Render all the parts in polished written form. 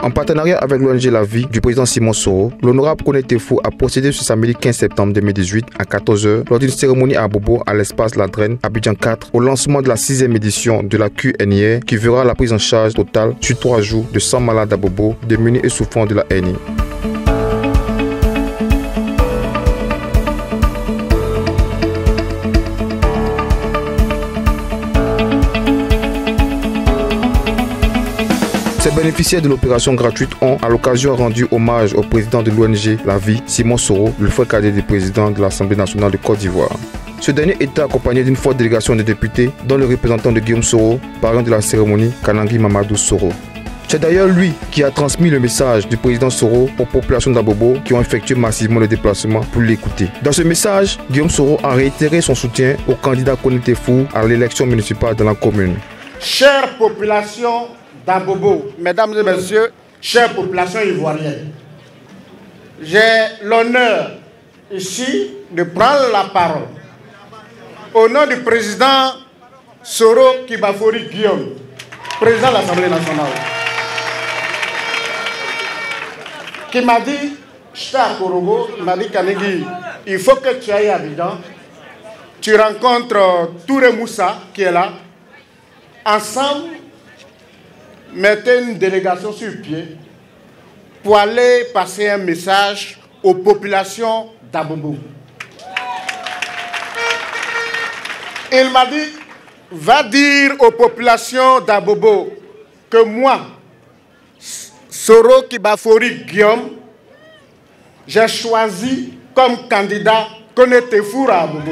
En partenariat avec l'ONG La Vie du président Simon Soro, l'honorable Kone Tefou a procédé ce samedi 15 septembre 2018 à 14 h lors d'une cérémonie à Bobo à l'espace Ladrenne, Abidjan 4, au lancement de la 6e édition de la QNIR qui verra la prise en charge totale sur 3 jours de 100 malades à Bobo démunis et souffrant de la hernie. Ces bénéficiaires de l'opération gratuite ont à l'occasion rendu hommage au président de l'ONG La Vie, Simon Soro, le frère cadet du président de l'Assemblée nationale de Côte d'Ivoire. Ce dernier était accompagné d'une forte délégation de députés, dont le représentant de Guillaume Soro, parrain de la cérémonie, Kanangui Mamadou Soro. C'est d'ailleurs lui qui a transmis le message du président Soro aux populations d'Abobo qui ont effectué massivement le déplacement pour l'écouter. Dans ce message, Guillaume Soro a réitéré son soutien au candidat Kone Tefou à l'élection municipale de la commune. Chère population d'Abobo, mesdames et messieurs, chère population ivoirienne, j'ai l'honneur ici de prendre la parole au nom du président Soro Kibafori Guillaume, président de l'Assemblée nationale, qui m'a dit, j'étais à Korogo, il m'a dit, Kanegui, il faut que tu ailles à Abidjan, tu rencontres Touré Moussa qui est là, ensemble, mettez une délégation sur pied pour aller passer un message aux populations d'Abobo. Il m'a dit, va dire aux populations d'Abobo que moi, Soro Kibafori Guillaume, j'ai choisi comme candidat Kone Tefou à Abobo.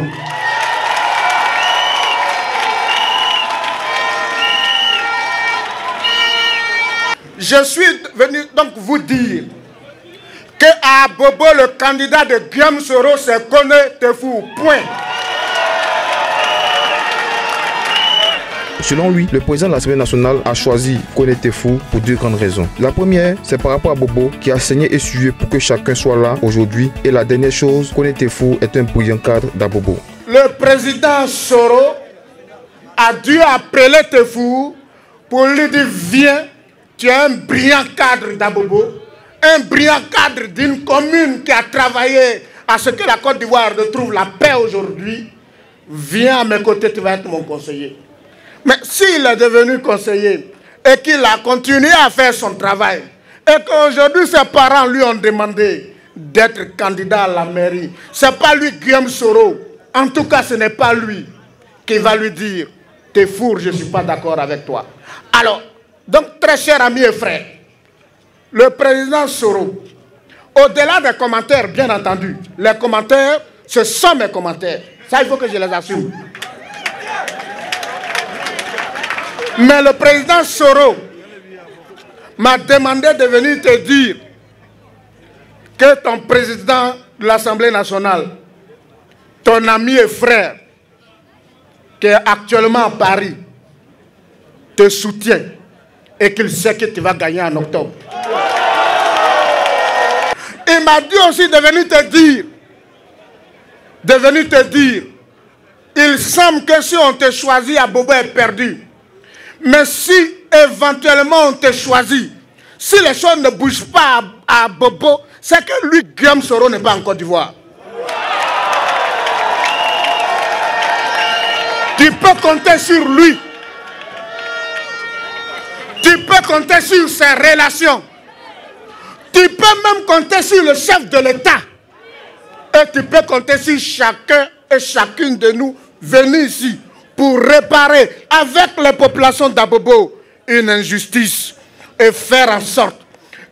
Je suis venu donc vous dire qu'à Bobo, le candidat de Guillaume Soro, c'est Kone Tefou. Point. Selon lui, le président de l'Assemblée nationale a choisi Kone Tefou pour 2 grandes raisons. La première, c'est par rapport à Bobo qui a saigné et sué pour que chacun soit là aujourd'hui. Et la dernière chose, Kone Tefou est un brillant cadre d'Abobo. Le président Soro a dû appeler Tefou pour lui dire viens. Tu es un brillant cadre d'Abobo, un brillant cadre d'une commune qui a travaillé à ce que la Côte d'Ivoire retrouve la paix aujourd'hui. Viens à mes côtés, tu vas être mon conseiller. Mais s'il est devenu conseiller et qu'il a continué à faire son travail et qu'aujourd'hui ses parents lui ont demandé d'être candidat à la mairie, ce n'est pas lui Guillaume Soro, en tout cas ce n'est pas lui qui va lui dire « T'es fou, je ne suis pas d'accord avec toi ». Alors, donc, très chers amis et frères, le président Soro, au-delà des commentaires, bien entendu, les commentaires, ce sont mes commentaires. Ça, il faut que je les assume. Mais le président Soro m'a demandé de venir te dire que ton président de l'Assemblée nationale, ton ami et frère, qui est actuellement à Paris, te soutient. Et qu'il sait que tu vas gagner en octobre. Il m'a dit aussi de venir te dire, il semble que si on te choisit à Bobo est perdu. Mais si éventuellement on te choisit, si les choses ne bougent pas à Bobo, c'est que lui, Guillaume Soro, n'est pas en Côte d'Ivoire. Tu peux compter sur lui. Tu peux compter sur ses relations. Tu peux même compter sur le chef de l'État. Et tu peux compter sur chacun et chacune de nous venir ici pour réparer avec les populations d'Abobo une injustice et faire en sorte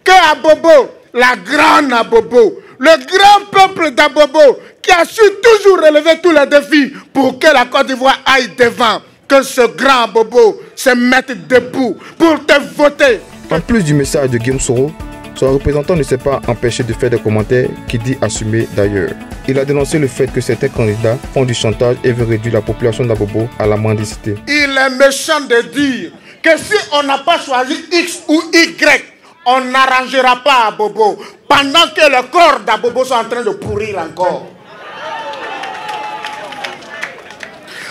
que Abobo, la grande Abobo, le grand peuple d'Abobo qui a su toujours relever tous les défis pour que la Côte d'Ivoire aille devant, que ce grand Bobo se mette debout pour te voter. En plus du message de Guillaume Soro, son représentant ne s'est pas empêché de faire des commentaires qui dit assumer d'ailleurs. Il a dénoncé le fait que certains candidats font du chantage et veulent réduire la population d'Abobo à la mendicité. Il est méchant de dire que si on n'a pas choisi X ou Y, on n'arrangera pas Abobo pendant que le corps d'Abobo sont en train de pourrir encore.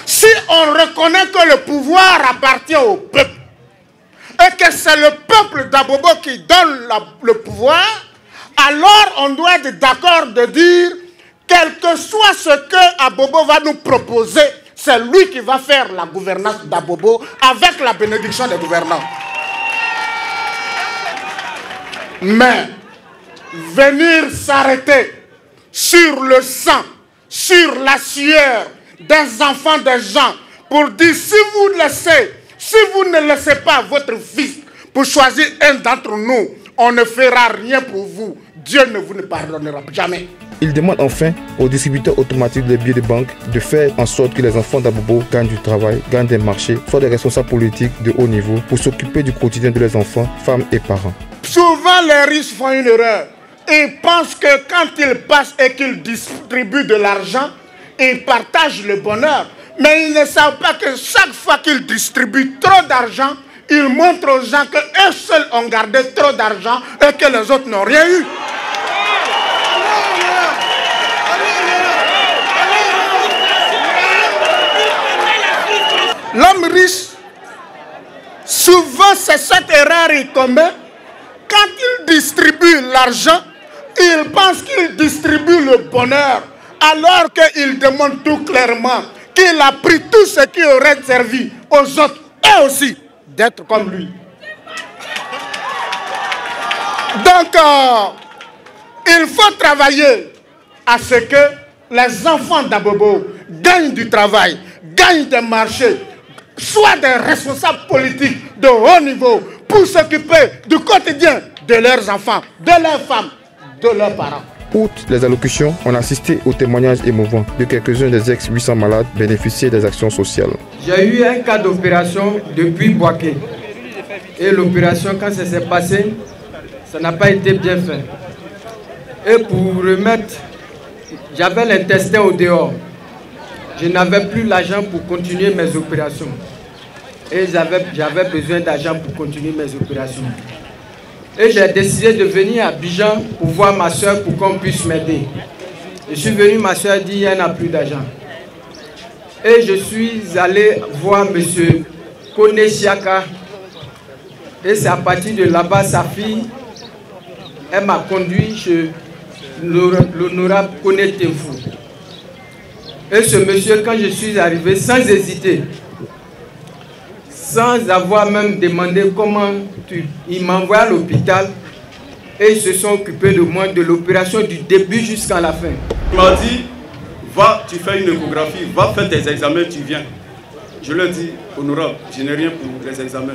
Si on reconnaît que le pouvoir appartient au peuple, et que c'est le peuple d'Abobo qui donne le pouvoir, alors on doit être d'accord de dire, quel que soit ce que Abobo va nous proposer, c'est lui qui va faire la gouvernance d'Abobo avec la bénédiction des gouvernants. Mais venir s'arrêter sur le sang, sur la sueur des enfants des gens, pour dire si vous ne laissez pas votre fils pour choisir un d'entre nous, on ne fera rien pour vous. Dieu ne vous pardonnera jamais. Il demande enfin aux distributeurs automatiques des billets de banque de faire en sorte que les enfants d'Abobo gagnent du travail, gagnent des marchés, soient des responsables politiques de haut niveau pour s'occuper du quotidien de leurs enfants, femmes et parents. Souvent, les riches font une erreur. Ils pensent que quand ils passent et qu'ils distribuent de l'argent, ils partagent le bonheur. Mais ils ne savent pas que chaque fois qu'ils distribuent trop d'argent, ils montrent aux gens qu'eux seuls ont gardé trop d'argent et que les autres n'ont rien eu. L'homme riche, souvent c'est cette erreur qu'il commet. Quand il distribue l'argent, il pense qu'il distribue le bonheur, alors qu'il demande tout clairement qu'il a pris tout ce qui aurait servi aux autres et aussi d'être comme lui. Donc, il faut travailler à ce que les enfants d'Abobo gagnent du travail, gagnent des marchés, soient des responsables politiques de haut niveau pour s'occuper du quotidien de leurs enfants, de leurs femmes, de leurs parents. Outre les allocutions, on a assisté aux témoignages émouvants de quelques-uns des ex-800 malades bénéficiaires des actions sociales. J'ai eu un cas d'opération depuis Boaké. Et l'opération, quand ça s'est passé, ça n'a pas été bien fait. Et pour remettre, j'avais l'intestin au dehors. Je n'avais plus l'argent pour continuer mes opérations. Et j'avais besoin d'argent pour continuer mes opérations. Et j'ai décidé de venir à Abidjan pour voir ma soeur pour qu'on puisse m'aider. Je suis venu, ma soeur dit qu'il n'y a plus d'argent. Et je suis allé voir M. Kone Siaka. Et c'est à partir de là-bas, sa fille, elle m'a conduit chez l'honorable Kone Tefou. Et ce monsieur, quand je suis arrivé, sans hésiter, sans avoir même demandé comment il m'envoie à l'hôpital et ils se sont occupés de moi de l'opération du début jusqu'à la fin. Il m'a dit, va, tu fais une échographie, va faire tes examens, tu viens. Je lui ai dit, honorable, je n'ai rien pour les examens.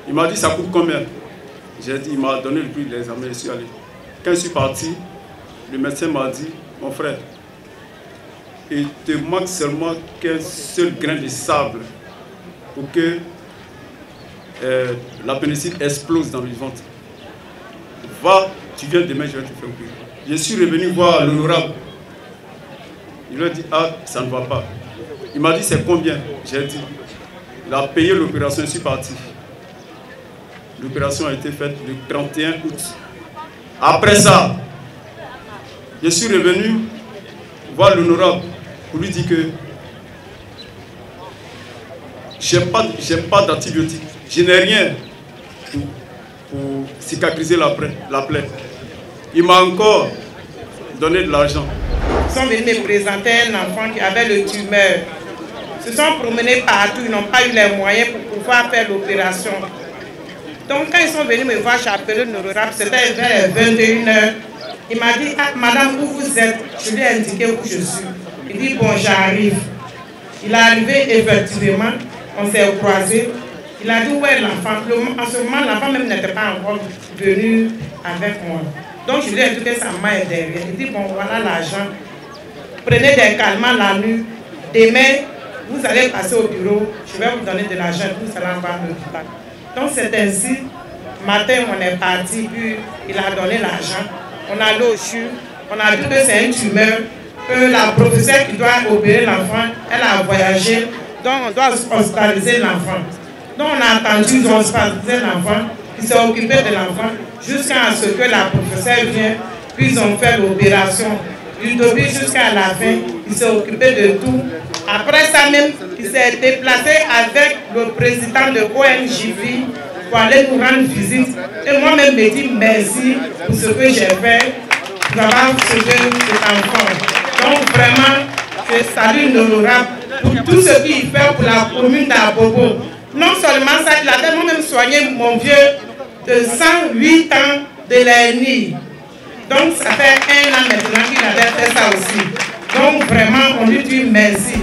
Il m'a dit, ça coûte combien? J'ai dit, il m'a donné le prix de l'examen, je suis allé. Quand je suis parti, le médecin m'a dit, mon frère, il te manque seulement qu'un seul grain de sable pour que la pénicilline explose dans le ventre. Va, tu viens demain, je vais te faire opérer. Je suis revenu voir l'honorable. Il lui a dit, ah, ça ne va pas. Il m'a dit, c'est combien? J'ai dit, il a payé l'opération, je suis parti. L'opération a été faite le 31 août. Après ça, je suis revenu voir l'honorable pour lui dire que je n'ai pas d'antibiotiques, je n'ai rien pour cicatriser la plaie. Il m'a encore donné de l'argent. Ils sont venus me présenter un enfant qui avait le tumeur. Ils se sont promenés partout, ils n'ont pas eu les moyens pour pouvoir faire l'opération. Donc quand ils sont venus me voir, j'ai appelé l'honorable, c'était vers 21h. Il m'a dit, ah, madame, où vous êtes? Je lui ai indiqué où je suis. Il dit, bon, j'arrive. Il est arrivé effectivement, on s'est croisés. Il a dit, ouais, l'enfant. En ce moment, l'enfant même n'était pas encore venu avec moi. Donc, je lui ai dit que sa main est derrière. Il dit, bon, voilà l'argent. Prenez des calmants la nuit. Demain, vous allez passer au bureau. Je vais vous donner de l'argent. Vous allez voir l'hôpital. Donc, c'est ainsi. Matin, on est parti. Puis, il a donné l'argent. On a allé au CHU. On a vu que c'est une tumeur. Que la professeure qui doit opérer l'enfant, elle a voyagé. Donc, on doit hospitaliser l'enfant. Donc, on a attendu, ils ont hospitalisé l'enfant. Ils s'est occupé de l'enfant jusqu'à ce que la professeure vienne. Puis, ils ont fait l'opération. Du début jusqu'à la fin, il s'est occupé de tout. Après ça même, il s'est déplacé avec le président de ONGV pour aller nous rendre visite. Et moi-même me dis merci pour ce que j'ai fait, pour avoir sauvé cet enfant. Donc vraiment, je salue l'honorable pour tout ce qu'il fait pour la commune d'Abobo. Non seulement ça, il a moi-même soigné mon vieux de 108 ans de l'hernie. Donc ça fait 1 an maintenant qu'il avait fait ça aussi. Donc vraiment, on lui dit merci.